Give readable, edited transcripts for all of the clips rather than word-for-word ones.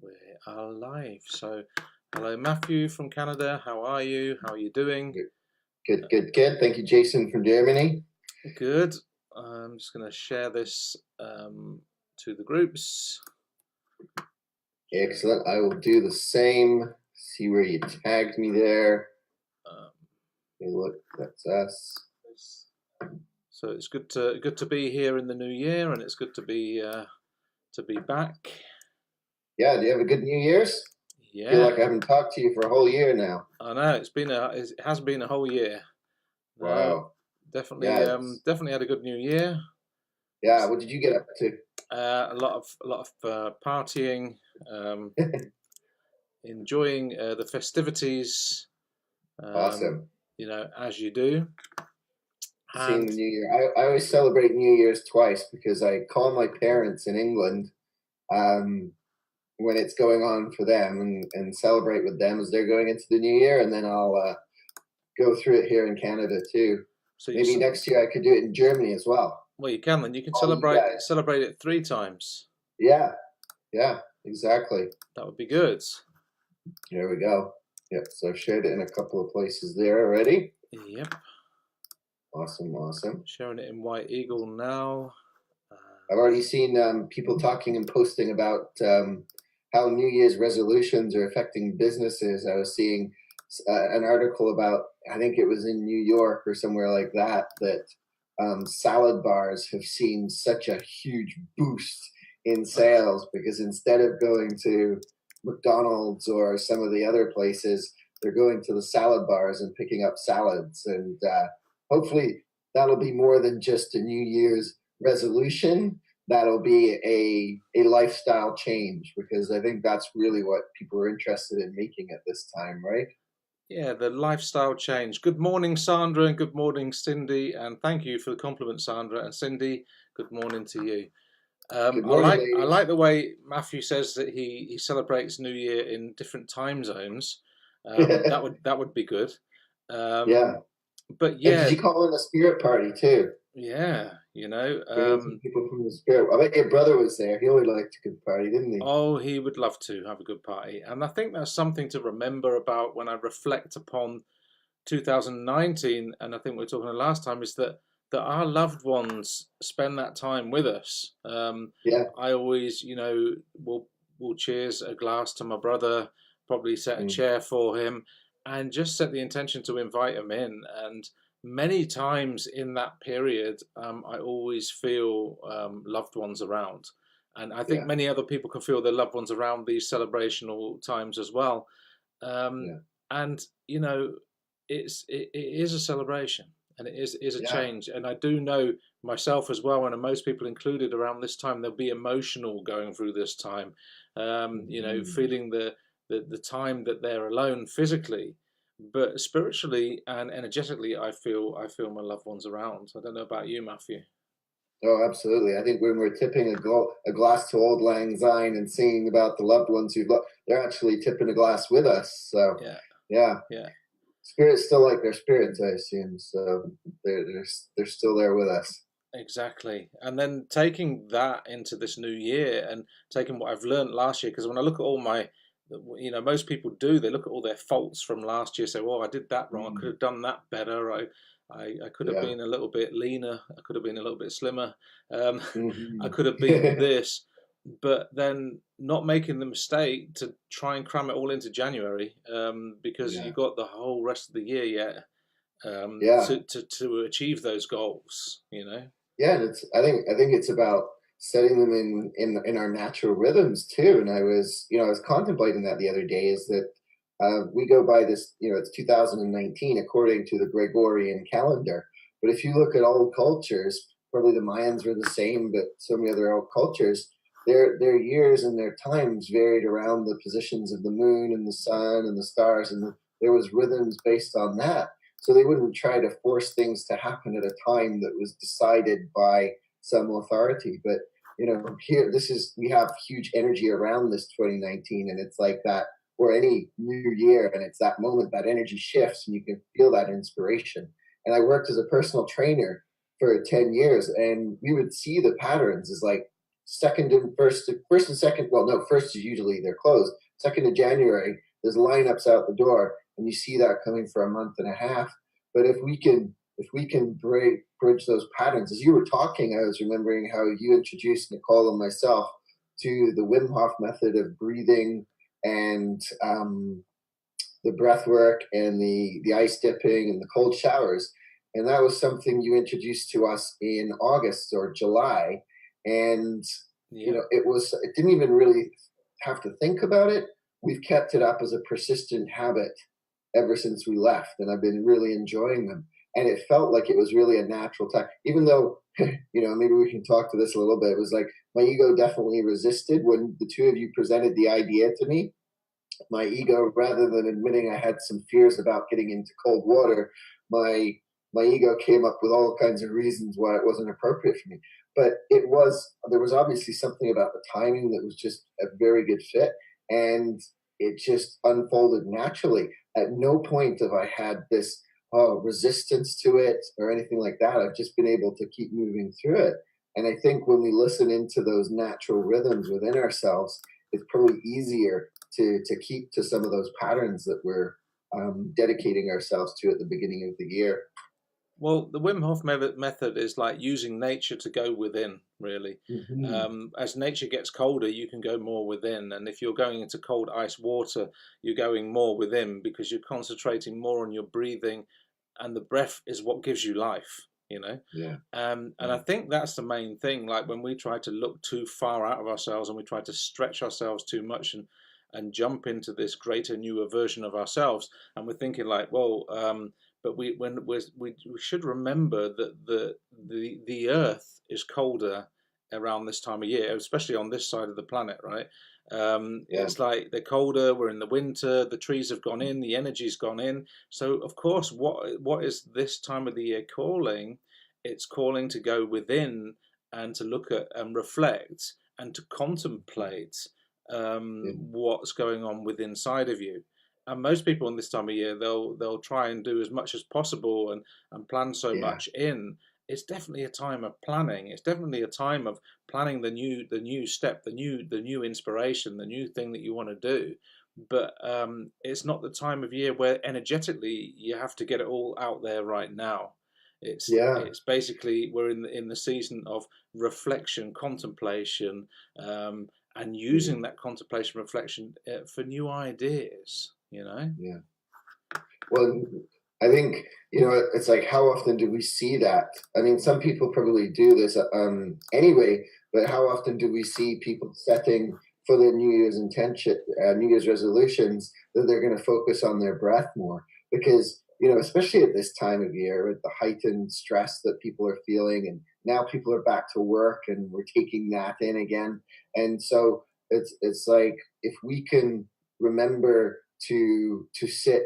We are live. So, hello, Matthew from Canada. How are you? How are you doing? Good. Thank you, Jason from Germany. Good. I'm just going to share this to the groups. Excellent. I will do the same. See where you tagged me there. Hey, look, that's us. So it's good to be here in the new year, and it's good to be back. Yeah. Do you have a good New Year's? Yeah. I feel like I haven't talked to you for a whole year now. I know it has been a whole year. Wow. Definitely, Yeah. Definitely had a good New Year. Yeah. What did you get up to? A lot of partying, enjoying the festivities. Awesome. You know, as you do. Seeing the New Year. I always celebrate New Year's twice because I call my parents in England when it's going on for them and celebrate with them as they're going into the New Year, and then I'll go through it here in Canada too. So maybe next year I could do it in Germany as well. Well, you can then. You can celebrate it 3 times. Yeah, exactly. That would be good. There we go. Yep. So I've shared it in a couple of places there already. Yep. Awesome. Sharing it in White Eagle now. I've already seen people talking and posting about how New Year's resolutions are affecting businesses. I was seeing an article about, I think it was in New York or somewhere like that, that salad bars have seen such a huge boost in sales because instead of going to McDonald's or some of the other places, they're going to the salad bars and picking up salads. And hopefully that'll be more than just a New Year's resolution. That'll be a lifestyle change, because I think that's really what people are interested in making at this time, right? Yeah, the lifestyle change. Good morning, Sandra, and good morning, Cindy. And thank you for the compliment, Sandra. And Cindy, good morning to you. Good morning, I like the way Matthew says that he celebrates New Year in different time zones. That would be good. Yeah. But yeah, and did you call it a spirit party too? Yeah, you know, people from the spirit. I bet your brother was there. He always liked a good party, didn't he? Oh, he would love to have a good party, and I think that's something to remember about when I reflect upon 2019. And I think we were talking the last time is that our loved ones spend that time with us. Yeah. I always, you know, will cheers a glass to my brother, probably set a chair for him, and just set the intention to invite him in. And many times in that period, I always feel loved ones around. And I think many other people can feel their loved ones around these celebrational times as well. And, you know, it is a celebration, and it is a change. And I do know myself as well, and most people included around this time, they'll be emotional going through this time, you know, feeling the time that they're alone physically, but spiritually and energetically, I feel my loved ones around. I don't know about you, Matthew. Oh, absolutely. I think when we're tipping a glass to Old Lang Syne and singing about the loved ones who've lost, they're actually tipping a glass with us. So yeah. Spirits still like their spirits, I assume. So they're still there with us. Exactly. And then taking that into this new year and taking what I've learned last year, because when I look at all my, you know, most people do, they look at all their faults from last year, say, well, I did that wrong, I could have done that better, I could have been a little bit leaner, I could have been a little bit slimmer, I could have been this, but then not making the mistake to try and cram it all into January, because you got the whole rest of the year yet to achieve those goals, you know. Yeah, and I think it's about setting them in our natural rhythms too. And I was contemplating that the other day, is that we go by this, it's 2019 according to the Gregorian calendar. But if you look at old cultures, probably the Mayans were the same, but so many other old cultures, their years and their times varied around the positions of the moon and the sun and the stars, and there was rhythms based on that. So they wouldn't try to force things to happen at a time that was decided by some authority. But here, we have huge energy around this 2019, and it's like that, or any new year, and it's that moment that energy shifts, and you can feel that inspiration. And I worked as a personal trainer for 10 years, and we would see the patterns. Is like second and first and second. Well, no, first is usually they're closed. Second of January, there's lineups out the door, and you see that coming for a month and a half. But if we can bridge those patterns, as you were talking, I was remembering how you introduced Nicole and myself to the Wim Hof method of breathing and the breath work and the ice dipping and the cold showers. And that was something you introduced to us in August or July. And, Yeah. it didn't even really have to think about it. We've kept it up as a persistent habit ever since we left. And I've been really enjoying them. And it felt like it was really a natural time, even though, maybe we can talk to this a little bit. It was like my ego definitely resisted when the two of you presented the idea to me. My ego, rather than admitting I had some fears about getting into cold water, my ego came up with all kinds of reasons why it wasn't appropriate for me. But there was obviously something about the timing that was just a very good fit, and it just unfolded naturally. At no point have I had this resistance to it or anything like that. I've just been able to keep moving through it. And I think when we listen into those natural rhythms within ourselves, it's probably easier to keep to some of those patterns that we're dedicating ourselves to at the beginning of the year. Well, the Wim Hof method is like using nature to go within, really. Mm-hmm. As nature gets colder, you can go more within. And if you're going into cold ice water, you're going more within because you're concentrating more on your breathing, and the breath is what gives you life, Yeah. And Yeah. I think that's the main thing. Like when we try to look too far out of ourselves and we try to stretch ourselves too much and jump into this greater, newer version of ourselves, and we're thinking like, well, but we should remember that the Earth is colder around this time of year, especially on this side of the planet, right? Yeah. It's like they're colder. We're in the winter. The trees have gone in. The energy's gone in. So of course, what is this time of the year calling? It's calling to go within and to look at and reflect and to contemplate Yeah. what's going on within inside of you. And most people in this time of year, they'll try and do as much as possible and plan so Yeah. much in. It's definitely a time of planning. It's definitely a time of planning the new step, the new inspiration, the new thing that you want to do. But it's not the time of year where energetically you have to get it all out there right now. It's Yeah. it's basically we're in the season of reflection, contemplation, and Yeah. using that contemplation, reflection for new ideas. Yeah. Well, I think, it's like, how often do we see that? I mean, some people probably do this anyway, but how often do we see people setting for their New Year's intention, New Year's resolutions, that they're going to focus on their breath more? Because, especially at this time of year, with the heightened stress that people are feeling, and now people are back to work and we're taking that in again. And so it's like, if we can remember to sit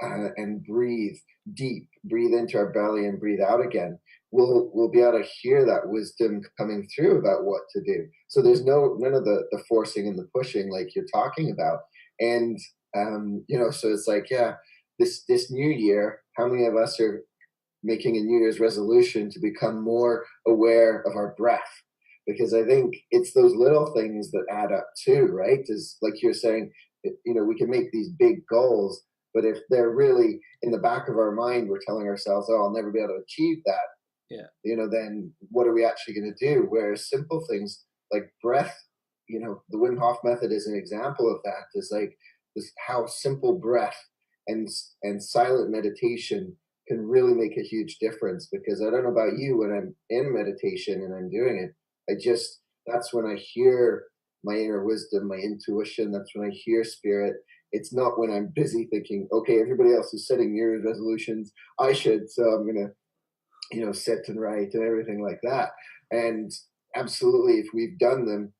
and breathe deep, breathe into our belly and breathe out again, we'll be able to hear that wisdom coming through about what to do. So there's none of the forcing and the pushing like you're talking about. And so it's like, yeah, this new year, how many of us are making a New Year's resolution to become more aware of our breath? Because I think it's those little things that add up too, right? Is like you're saying, we can make these big goals, but if they're really in the back of our mind, we're telling ourselves, "Oh, I'll never be able to achieve that." Yeah. Then what are we actually going to do? Whereas simple things like breath, the Wim Hof method is an example of that. Is like this how simple breath and silent meditation can really make a huge difference. Because I don't know about you, when I'm in meditation and I'm doing it, that's when I hear my inner wisdom, my intuition. That's when I hear spirit. It's not when I'm busy thinking, okay, everybody else is setting New Year's resolutions, I should, so I'm gonna, sit and write and everything like that. And absolutely, if we've done them,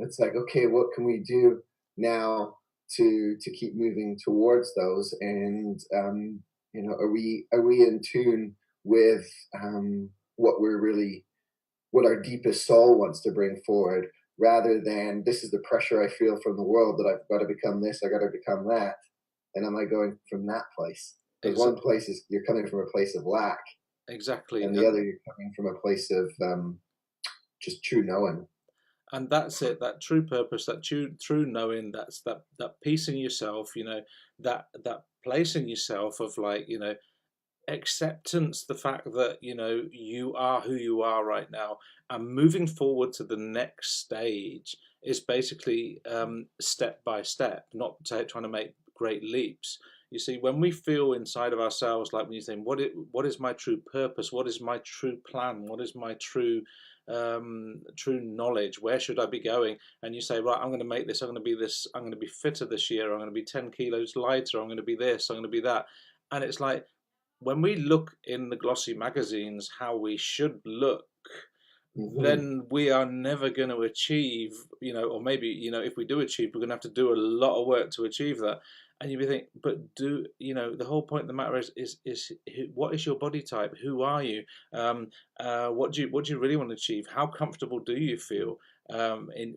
it's like, okay, what can we do now to keep moving towards those? And are we in tune with what we're really what our deepest soul wants to bring forward, rather than this is the pressure I feel from the world that I've got to become this, I got to become that. And am I going from that place? Because one place is you're coming from a place of lack, Exactly. and the other you're coming from a place of just true knowing. And that's it, that true purpose, that true knowing, that's that peace in yourself, that place in yourself of, like, acceptance, the fact that you are who you are right now, and moving forward to the next stage is basically step by step, not trying to make great leaps. You see, when we feel inside of ourselves, like when you think, what is my true purpose, what is my true plan, what is my true knowledge, where should I be going, and you say, right, I'm going to make this, I'm going to be this, I'm going to be fitter this year, I'm going to be 10 kilos lighter, I'm going to be this, I'm going to be that. And it's like, when we look in the glossy magazines how we should look, then we are never going to achieve, or maybe, if we do achieve, we're going to have to do a lot of work to achieve that. And you be think, but the whole point of the matter is what is your body type? Who are you? What do you really want to achieve? How comfortable do you feel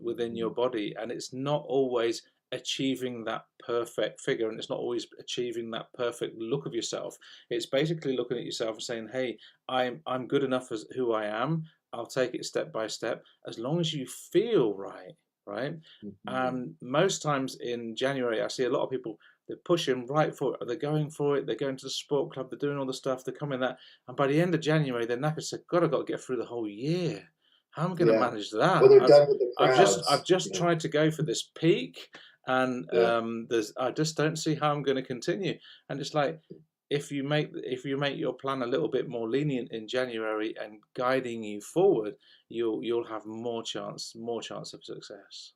within your body? And it's not always achieving that perfect figure, and it's not always achieving that perfect look of yourself. It's basically looking at yourself and saying, hey, I'm good enough as who I am. I'll take it step by step, as long as you feel right. And most times in January, I see a lot of people, they're pushing right for it, they're going for it, they're going to the sport club, they're doing all the stuff, they're coming that, and by the end of January, they're knackered. Say, God, I've got to get through the whole year. How am I going to manage that? Well, they're done with the I've crowds. just tried to go for this peak, and I just don't see how I'm going to continue. And it's like, if you make your plan a little bit more lenient in January and guiding you forward, you'll have more chance of success.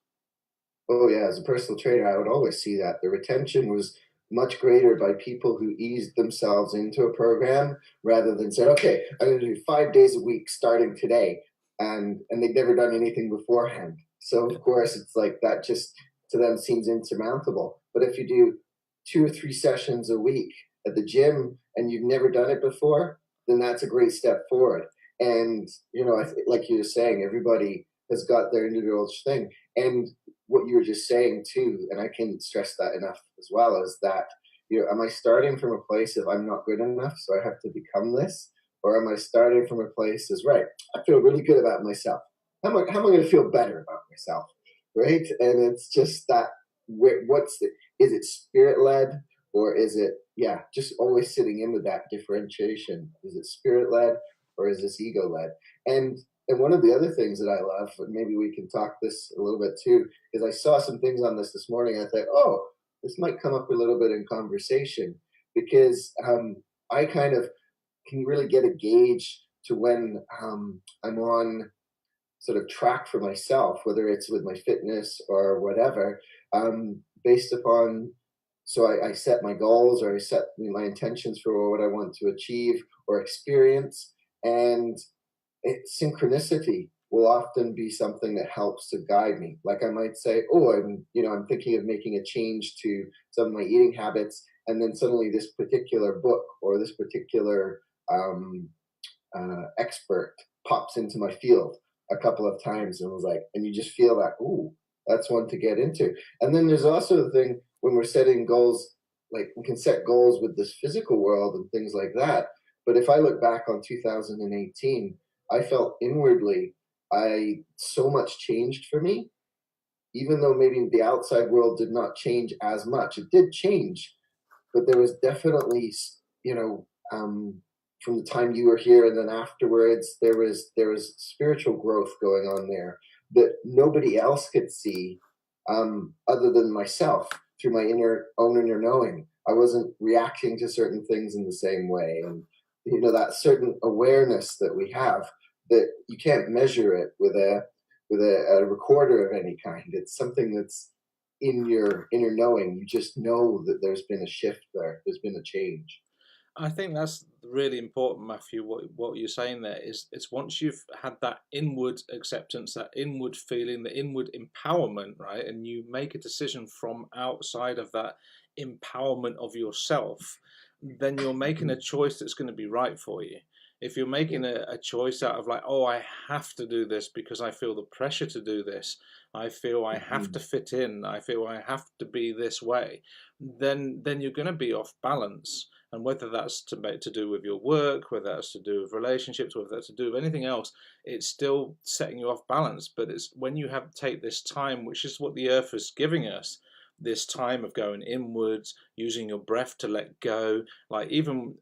Oh yeah, as a personal trainer, I would always see that the retention was much greater by people who eased themselves into a program rather than said, "Okay, I'm going to do 5 days a week starting today," and they've never done anything beforehand. So of course, it's like that just to them seems insurmountable. But if you do 2 or 3 sessions a week at the gym and you've never done it before, then that's a great step forward. And like you were saying, everybody has got their individual thing. And what you were just saying too, and I can't stress that enough as well, is that am I starting from a place of I'm not good enough, so I have to become this, or am I starting from a place as right? I feel really good about myself. How am I going to feel better about myself, right? And it's just that is it spirit led, or is it just always sitting in with that differentiation? Is it spirit led, or is this ego led? And one of the other things that I love, and maybe we can talk this a little bit too, is I saw some things on this morning. I thought, oh, this might come up a little bit in conversation, because I kind of can really get a gauge to when I'm on sort of track for myself, whether it's with my fitness or whatever, based upon. So I set my goals, or I set my intentions for what I want to achieve or experience, and synchronicity will often be something that helps to guide me. Like I might say, oh, I'm thinking of making a change to some of my eating habits, and then suddenly this particular book or this particular expert pops into my field a couple of times, and was like, and you just feel that, ooh, that's one to get into. And then there's also the thing when we're setting goals, like we can set goals with this physical world and things like that. But if I look back on 2018, I felt inwardly so much changed for me, even though maybe the outside world did not change as much. It did change, but there was definitely, from the time you were here and then afterwards, there was spiritual growth going on there that nobody else could see, other than myself through my own inner knowing. I wasn't reacting to certain things in the same way, and that certain awareness that we have, that you can't measure it with a recorder of any kind. It's something that's in your inner knowing. You just know that there's been a shift there. There's been a change. I think that's really important, Matthew. What you're saying there is, it's once you've had that inward acceptance, that inward feeling, the inward empowerment, right, and you make a decision from outside of that empowerment of yourself, then you're making a choice that's going to be right for you. If you're making a choice out of like, oh, I have to do this because I feel the pressure to do this, I feel I have to fit in, I feel I have to be this way, then you're going to be off balance. And whether that's to do with your work, whether that's to do with relationships, whether that's to do with anything else, it's still setting you off balance. But it's when you have take this time, which is what the earth is giving us, this time of going inwards, using your breath to let go. Like even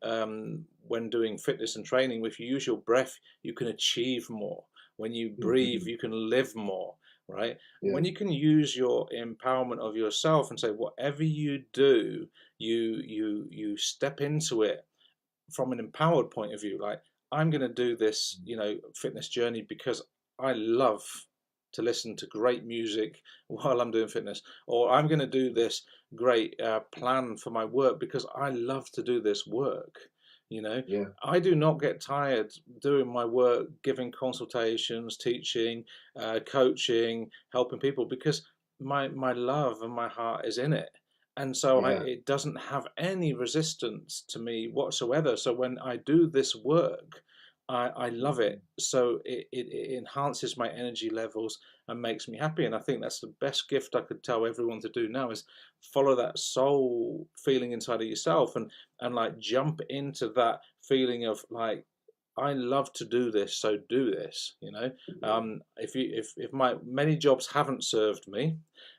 when doing fitness and training, if you use your breath, you can achieve more. When you breathe, you can live more, right? Yeah. When you can use your empowerment of yourself and say, whatever you do, you step into it from an empowered point of view. Like, I'm going to do this, fitness journey because I love to listen to great music while I'm doing fitness, or I'm going to do this great plan for my work because I love to do this work. Yeah. I do not get tired doing my work, giving consultations, teaching, coaching, helping people, because my love and my heart is in it. And so Yeah. it doesn't have any resistance to me whatsoever. So when I do this work, I love it. So it enhances my energy levels and makes me happy. And I think that's the best gift I could tell everyone to do now, is follow that soul feeling inside of yourself, and like jump into that feeling of like, I love to do this, so do this. If my many jobs haven't served me,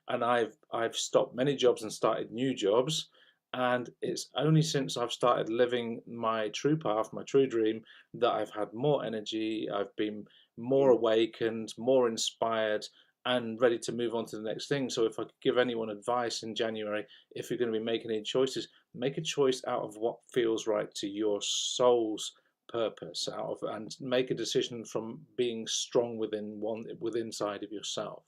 and I've stopped many jobs and started new jobs, and it's only since I've started living my true path, my true dream, that I've had more energy, I've been more awakened, more inspired, and ready to move on to the next thing. So if I could give anyone advice in January, if you're going to be making any choices, make a choice out of what feels right to your soul's purpose, and make a decision from being strong within side of yourself,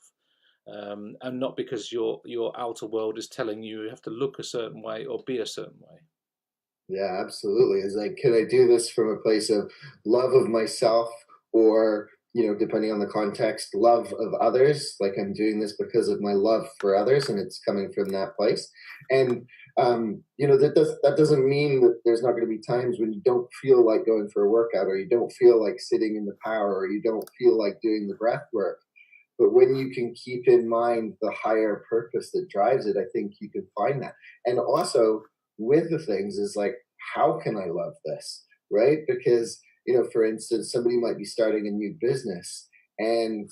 and not because your outer world is telling you have to look a certain way or be a certain way. Yeah, absolutely. It's like, can I do this from a place of love of myself, or, depending on the context, love of others? Like, I'm doing this because of my love for others, and it's coming from that place. And that doesn't mean that there's not going to be times when you don't feel like going for a workout, or you don't feel like sitting in the power, or you don't feel like doing the breath work. But when you can keep in mind the higher purpose that drives it, I think you can find that. And also with the things is like, how can I love this? Right? Because, for instance, somebody might be starting a new business, and,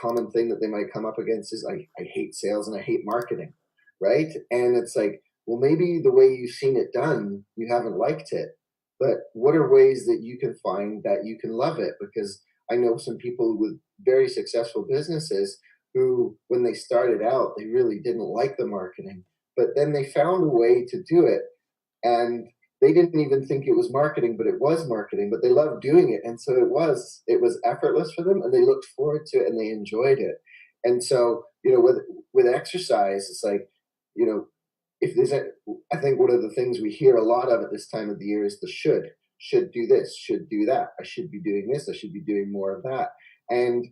common thing that they might come up against is I hate sales and I hate marketing. Right. And it's like, well, maybe the way you've seen it done, you haven't liked it. But what are ways that you can find that you can love it? Because I know some people with very successful businesses who, when they started out, they really didn't like the marketing, but then they found a way to do it, and they didn't even think it was marketing, but it was marketing, but they loved doing it. And so it was effortless for them, and they looked forward to it, and they enjoyed it. And so, with exercise, it's like, you know, if there's a, I think one of the things we hear a lot of at this time of the year is the should do this, should do that. I should be doing this. I should be doing more of that. And,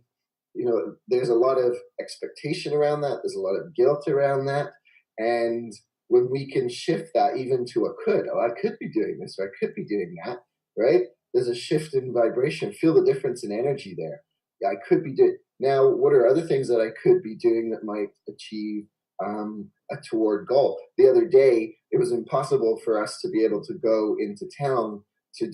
there's a lot of expectation around that. There's a lot of guilt around that. And when we can shift that even to a could, oh, I could be doing this, or I could be doing that, right? There's a shift in vibration. Feel the difference in energy there. Yeah, I could be doing. Now, what are other things that I could be doing that might achieve a toward goal? The other day, it was impossible for us to be able to go into town to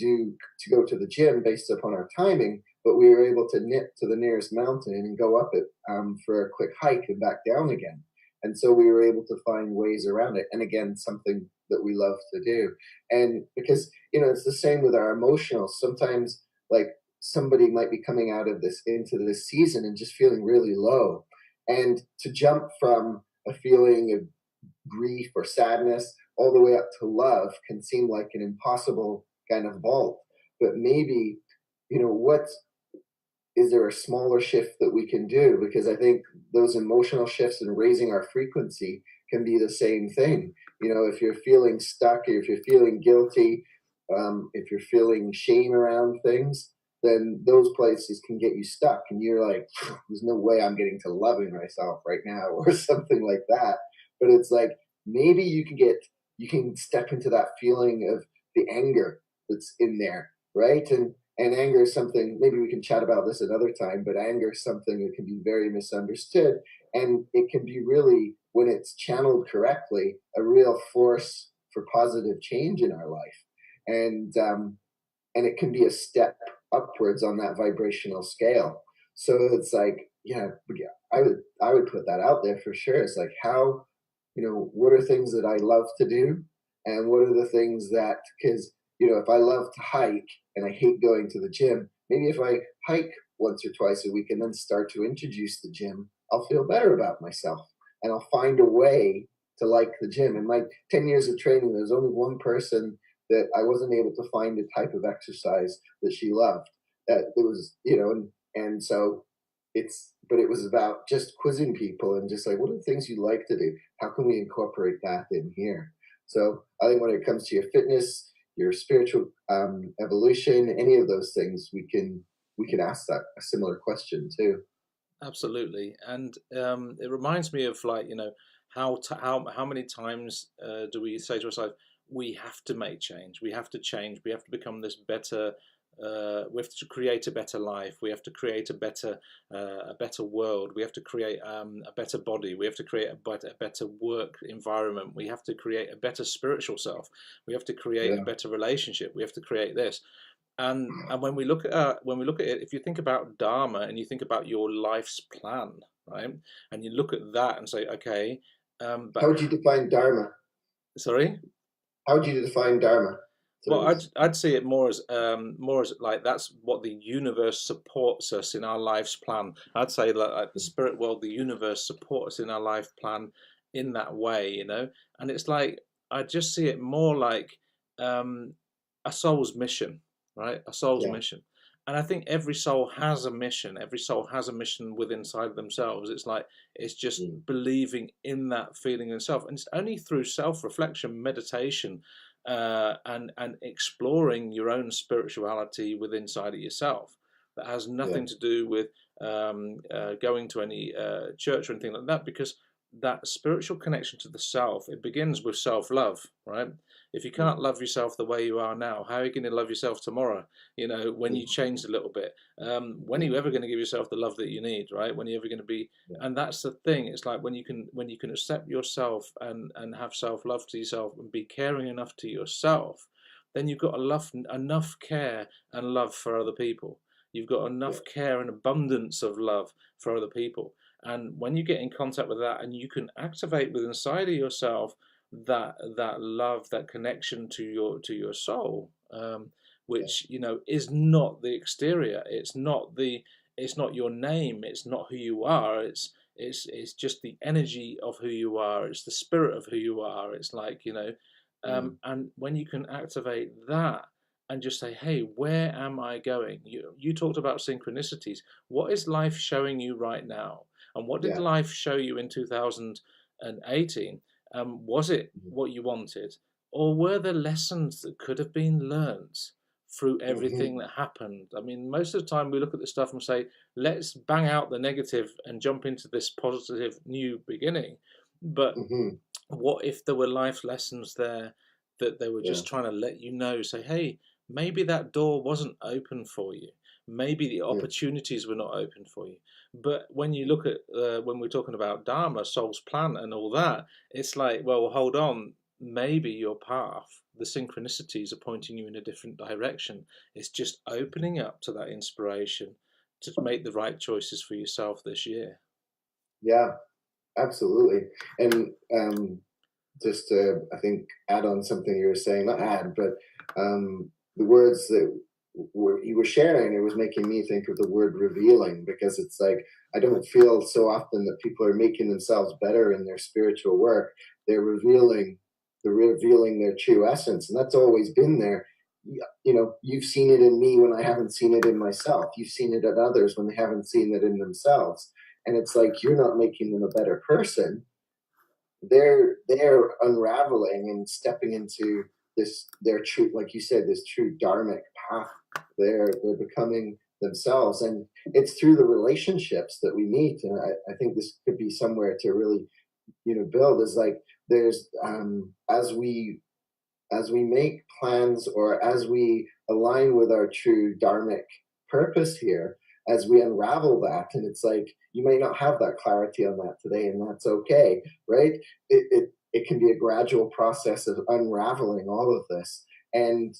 go to the gym based upon our timing, but we were able to nip to the nearest mountain and go up it for a quick hike and back down again. And so we were able to find ways around it. And again, something that we love to do. And because, it's the same with our emotional. Sometimes, like, somebody might be coming out of this into this season and just feeling really low. And to jump from a feeling of grief or sadness all the way up to love can seem like an impossible kind of vault. But maybe, what is there a smaller shift that we can do? Because I think those emotional shifts and raising our frequency can be the same thing. If you're feeling stuck, if you're feeling guilty, if you're feeling shame around things, then those places can get you stuck. And you're like, there's no way I'm getting to loving myself right now, or something like that. But it's like, maybe you can step into that feeling of the anger that's in there, right? And anger is something, maybe we can chat about this another time, but anger is something that can be very misunderstood. And it can be really, when it's channeled correctly, a real force for positive change in our life. And it can be a step upwards on that vibrational scale. So it's like, yeah, I would put that out there for sure. It's like, how, what are things that I love to do, and what are the things that, because if I love to hike and I hate going to the gym, maybe if I hike once or twice a week and then start to introduce the gym, I'll feel better about myself, and I'll find a way to like the gym. In my 10 years of training, there's only one person that I wasn't able to find a type of exercise that she loved. That it was, and so but it was about just quizzing people and just like, what are the things you like to do? How can we incorporate that in here? So I think when it comes to your fitness, your spiritual evolution, any of those things, we can ask that a similar question too. Absolutely, and it reminds me of, like, how many times do we say to ourselves, we have to make change, we have to change, we have to become this better. We have to create a better life. We have to create a better world. We have to create a better body. We have to create a better work environment. We have to create a better spiritual self. We have to create a Yeah. better relationship. We have to create this. And when we look at it, if you think about Dharma and you think about your life's plan, right, and you look at that and say, okay, How but would you define dharma? sorry. How would you define dharma? So Well, I'd see it more as like that's what the universe supports us in our life's plan. I'd say that, like, the spirit world, the universe supports us in our life plan in that way, And it's like, I just see it more like um, a soul's mission, right? A soul's yeah, mission. And I think every soul has a mission. Every soul has a mission within inside of themselves. It's like, it's just mm, believing in that feeling in itself, and it's only through self-reflection, meditation, and exploring your own spirituality within inside of yourself, that has yeah, nothing to do with going to any church or anything like that, because that spiritual connection to the self, it begins with self-love, right? If you mm, can't love yourself the way you are now, how are you going to love yourself tomorrow, when you mm, changed a little bit? When are yeah, you ever going to give yourself the love that you need, right? When are you ever going to be? yeah, And that's the thing. It's like, when you can accept yourself and have self-love to yourself and be caring enough to yourself, then you've got enough care and love for other people. You've got yeah, enough care and abundance of love for other people. And when you get in contact with that, and you can activate within inside of yourself that love, that connection to your soul, yeah, which, is not the exterior. It's not your name. It's not who you are. It's just the energy of who you are. It's the spirit of who you are. It's like, mm, and when you can activate that and just say, hey, where am I going? You talked about synchronicities. What is life showing you right now? And what did yeah, life show you in 2018? Was it mm, what you wanted? Or were there lessons that could have been learned through everything mhm, that happened? I mean, most of the time we look at this stuff and say, let's bang out the negative and jump into this positive new beginning. But mhm, what if there were life lessons there that they were yeah, just trying to let you know, say, hey, maybe that door wasn't open for you. Maybe the yeah, opportunities were not open for you. But when you look at, when we're talking about Dharma, soul's plan, and all that, it's like, well, hold on, maybe your path, the synchronicities are pointing you in a different direction. It's just opening up to that inspiration to make the right choices for yourself this year. yeah, absolutely. And just to, I think, add on something you were saying, not add, but the words that you were sharing, it was making me think of the word revealing, because it's like, I don't feel so often that people are making themselves better in their spiritual work. They're revealing their true essence, and that's always been there. You've seen it in me when I haven't seen it in myself. You've seen it in others when they haven't seen it in themselves. And it's like, you're not making them a better person. They're unraveling and stepping into their true, like you said, this true dharmic path. They're becoming themselves, and it's through the relationships that we meet. And I think this could be somewhere to really build, is like, there's as we make plans, or as we align with our true dharmic purpose here, as we unravel that, and it's like, you may not have that clarity on that today, and that's okay, right? it can be a gradual process of unraveling all of this. And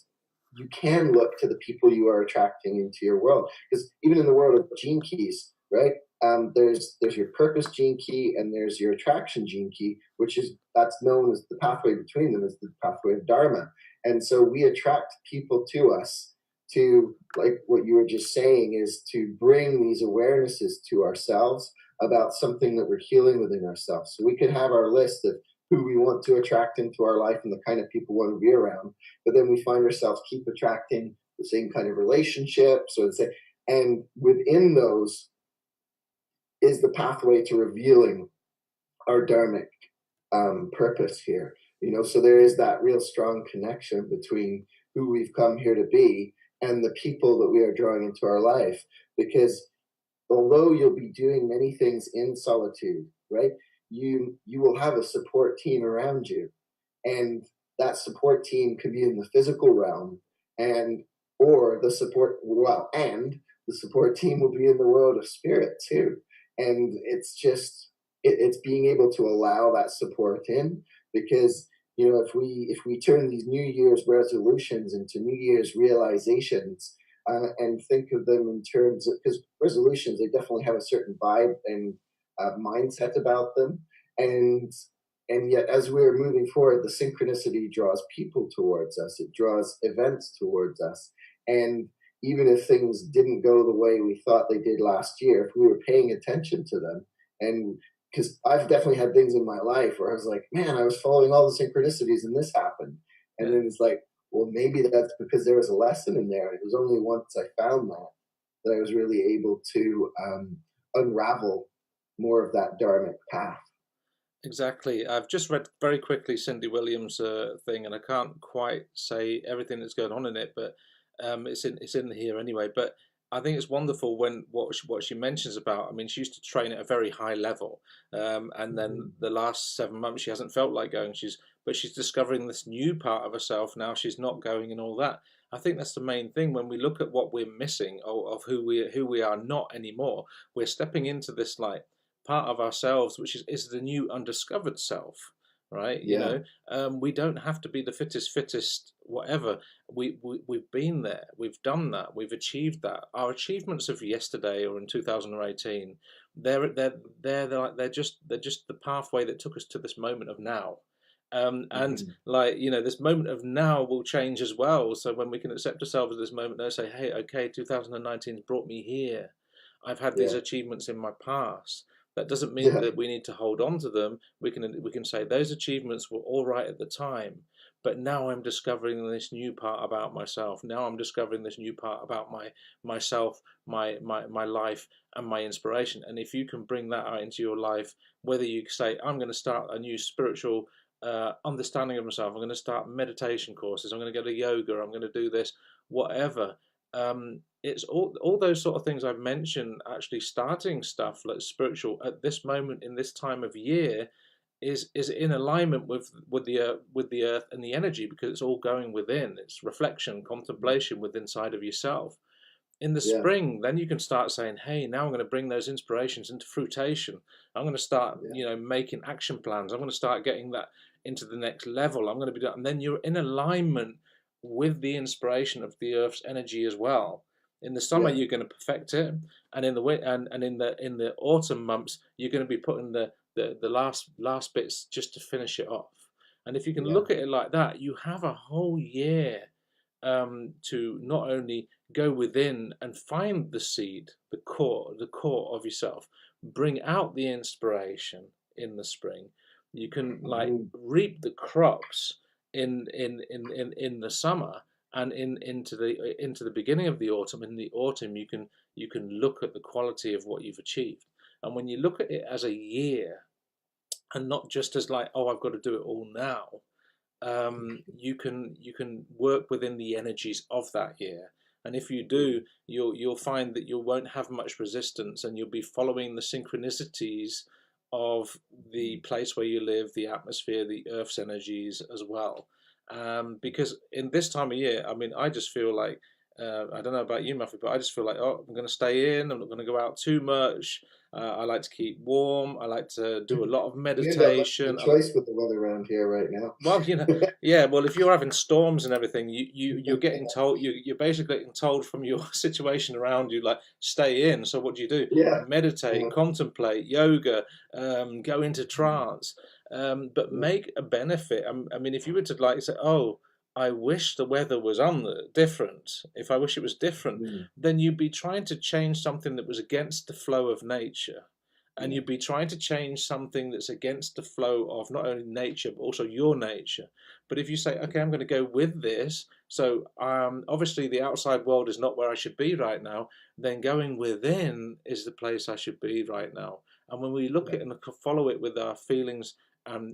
you can look to the people you are attracting into your world, because even in the world of gene keys, right? There's your purpose gene key and there's your attraction gene key, which is that's known as the pathway between them is the pathway of dharma. And so we attract people to us to, like what you were just saying, is to bring these awarenesses to ourselves about something that we're healing within ourselves. So we could have our list of who we want to attract into our life and the kind of people we want to be around, but then we find ourselves keep attracting the same kind of relationships, or the same, and within those is the pathway to revealing our dharmic purpose here. So there is that real strong connection between who we've come here to be and the people that we are drawing into our life. Because although you'll be doing many things in solitude, right, you will have a support team around you, and that support team could be in the physical realm, and or the support well and the support team will be in the world of spirit too. And it's just it's being able to allow that support in, because if we turn these new year's resolutions into new year's realizations, and think of them in terms of, because resolutions, they definitely have a certain vibe and mindset about them, and yet as we're moving forward, the synchronicity draws people towards us, it draws events towards us. And even if things didn't go the way we thought they did last year, if we were paying attention to them, and because I've definitely had things in my life where I was like, man, I was following all the synchronicities and this happened. And then it's like, well, maybe that's because there was a lesson in there. It was only once I found that I was really able to unravel more of that dharmic path. Exactly. I've just read very quickly Cindy Williams' thing, and I can't quite say everything that's going on in it, but it's in here anyway. But I think it's wonderful when what she mentions about. I mean, she used to train at a very high level, and then the last 7 months she hasn't felt like going. But she's discovering this new part of herself now. She's not going and all that. I think that's the main thing when we look at what we're missing of who we are not anymore. We're stepping into this like part of ourselves, which is the new undiscovered self, right? Yeah. We don't have to be the fittest, whatever. We've been there, we've done that, we've achieved that. Our achievements of yesterday or in 2018, they're just the pathway that took us to this moment of now. And Mm-hmm. like this moment of now will change as well. So when we can accept ourselves at this moment, they say, "Hey, okay, 2019 has brought me here. I've had these Yeah. achievements in my past." That doesn't mean Yeah. that we need to hold on to them. We can say those achievements were all right at the time, but now I'm discovering this new part about myself. Now I'm discovering this new part about myself, my life, and my inspiration. And if you can bring that out into your life, whether you say I'm going to start a new spiritual understanding of myself, I'm going to start meditation courses, I'm going to go to yoga, I'm going to do this, whatever. It's all those sort of things I've mentioned. Actually, starting stuff like spiritual at this moment in this time of year is in alignment with the earth and the energy, because it's all going within. It's reflection, contemplation with inside of yourself. In the Yeah. spring, then you can start saying, "Hey, now I'm going to bring those inspirations into fruitation. I'm going to start, Yeah. making action plans. I'm going to start getting that into the next level. I'm going to be done." And then you're in alignment with the inspiration of the Earth's energy as well. In the summer, Yeah. you're going to perfect it, and in the and in the autumn months, you're going to be putting the last bits just to finish it off. And if you can Yeah. look at it like that, you have a whole year to not only go within and find the seed, the core of yourself, bring out the inspiration in the spring. You can like Mm-hmm. reap the crops in the summer, and into the beginning of the autumn. In the autumn, you can look at the quality of what you've achieved. And when you look at it as a year, and not just as like, oh, I've got to do it all now, you can work within the energies of that year. And if you do, you'll find that you won't have much resistance, and you'll be following the synchronicities of the place where you live, the atmosphere, the earth's energies as well. Because in this time of year, I mean, I just feel like I don't know about you, Matthew, but I just feel like, oh, I'm going to stay in. I'm not going to go out too much. I like to keep warm. I like to do a lot of You got the meditation. choice with the weather around here right now. Well, yeah. Well, if you're having storms and everything, you're getting told, you're basically getting told from your situation around you, like, stay in. So what do? Yeah. Meditate, contemplate, yoga, go into trance, but Yeah. make a benefit. I mean, if you were to like say, oh, I wish the weather was different. If I wish it was different, Mm. then you'd be trying to change something that was against the flow of nature, and Yeah. you'd be trying to change something that's against the flow of not only nature but also your nature. But if you say, okay, I'm going to go with this, so obviously the outside world is not where I should be right now, then going within is the place I should be right now. And when we look Yeah. at it and follow it with our feelings,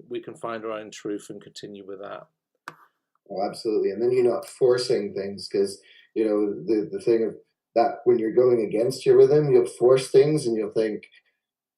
we can find our own truth and continue with that. Oh, absolutely. And then you're not forcing things because, the thing of that when you're going against your rhythm, you'll force things and you'll think,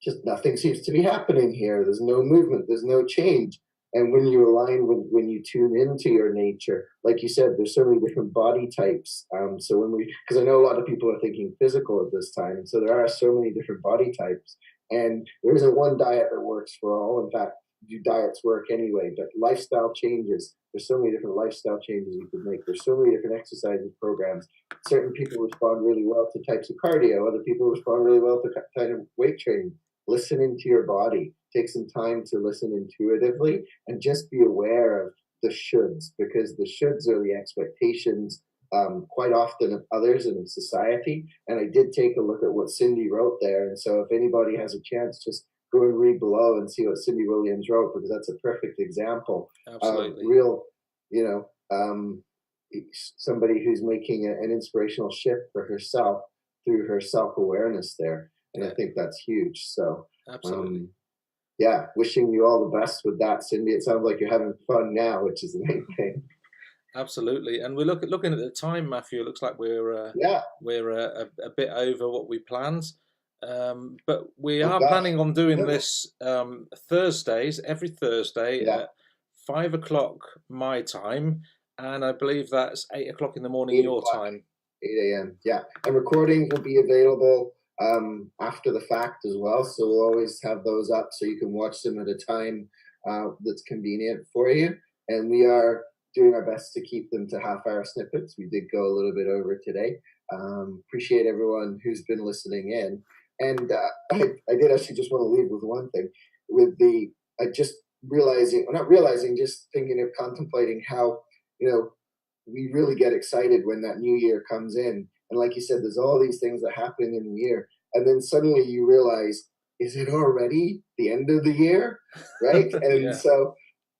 just nothing seems to be happening here. There's no movement, there's no change. And when you align with, when you tune into your nature, like you said, there's so many different body types. So because I know a lot of people are thinking physical at this time, so there are so many different body types, and there isn't one diet that works for all. In fact, do diets work anyway? But lifestyle changes. There's so many different lifestyle changes you could make. There's so many different exercises programs. Certain people respond really well to types of cardio. Other people respond really well to kind of weight training. Listen into your body. Take some time to listen intuitively and just be aware of the shoulds, because the shoulds are the expectations quite often of others and of society. And I did take a look at what Cindy wrote there. And so if anybody has a chance, just go and read below and see what Cindy Williams wrote, because that's a perfect example of Absolutely. real, you know, somebody who's making an inspirational shift for herself through her self awareness there. And Yeah, I think that's huge. So, absolutely. um, yeah, wishing you all the best with that, Cindy. It sounds like you're having fun now, which is the main thing. Absolutely. And we're looking at the time, Matthew. It looks like Yeah. we're a bit over what we planned. But we Oh are gosh. planning on doing No. this Thursdays, every Thursday Yeah. at 5 o'clock my time, and I believe that's 8 o'clock in the morning eight your o'clock, time. 8 a.m. Yeah, and recordings will be available after the fact as well. So we'll always have those up so you can watch them at a time that's convenient for you. And we are doing our best to keep them to half-hour snippets. We did go a little bit over today. Appreciate everyone who's been listening in. And I did actually just want to leave with one thing. With the just realizing, or not realizing, just thinking of contemplating how you know we really get excited when that new year comes in. And like you said, there's all these things that happen in the year. And then suddenly you realize, is it already the end of the year? Right. And Yeah, so,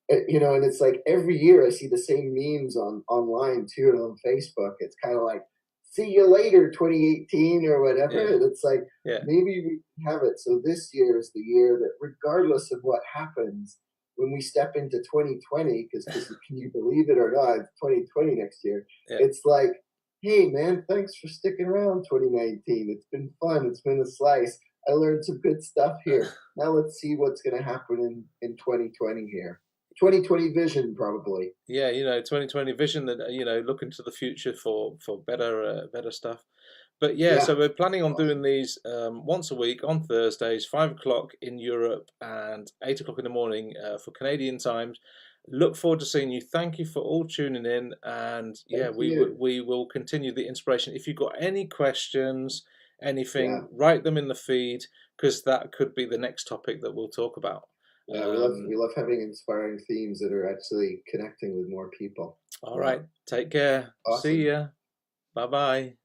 and it's like every year I see the same memes online too, and on Facebook. It's kind of like, see you later, 2018 or whatever. yeah, And it's like, yeah, maybe we have it. So this year is the year that, regardless of what happens, when we step into 2020, because can you believe it or not, 2020 next year, yeah. it's like, hey man, thanks for sticking around 2019. It's been fun. It's been a slice. I learned some good stuff here. Now let's see what's going to happen in 2020 here. 2020 vision, probably. Yeah, 2020 vision that looking to the future for better stuff. But yeah, Yeah. so we're planning on Awesome. doing these once a week on Thursdays, 5 o'clock in Europe and 8 o'clock in the morning for Canadian times. Look forward to seeing you. Thank you for all tuning in, and yeah, Thank you. we will continue the inspiration. If you've got any questions, Yeah. anything, write them in the feed, because that could be the next topic that we'll talk about. Yeah. We love Um, we love having inspiring themes that are actually connecting with more people. all Yeah. right, take care. See Awesome. ya. Bye bye.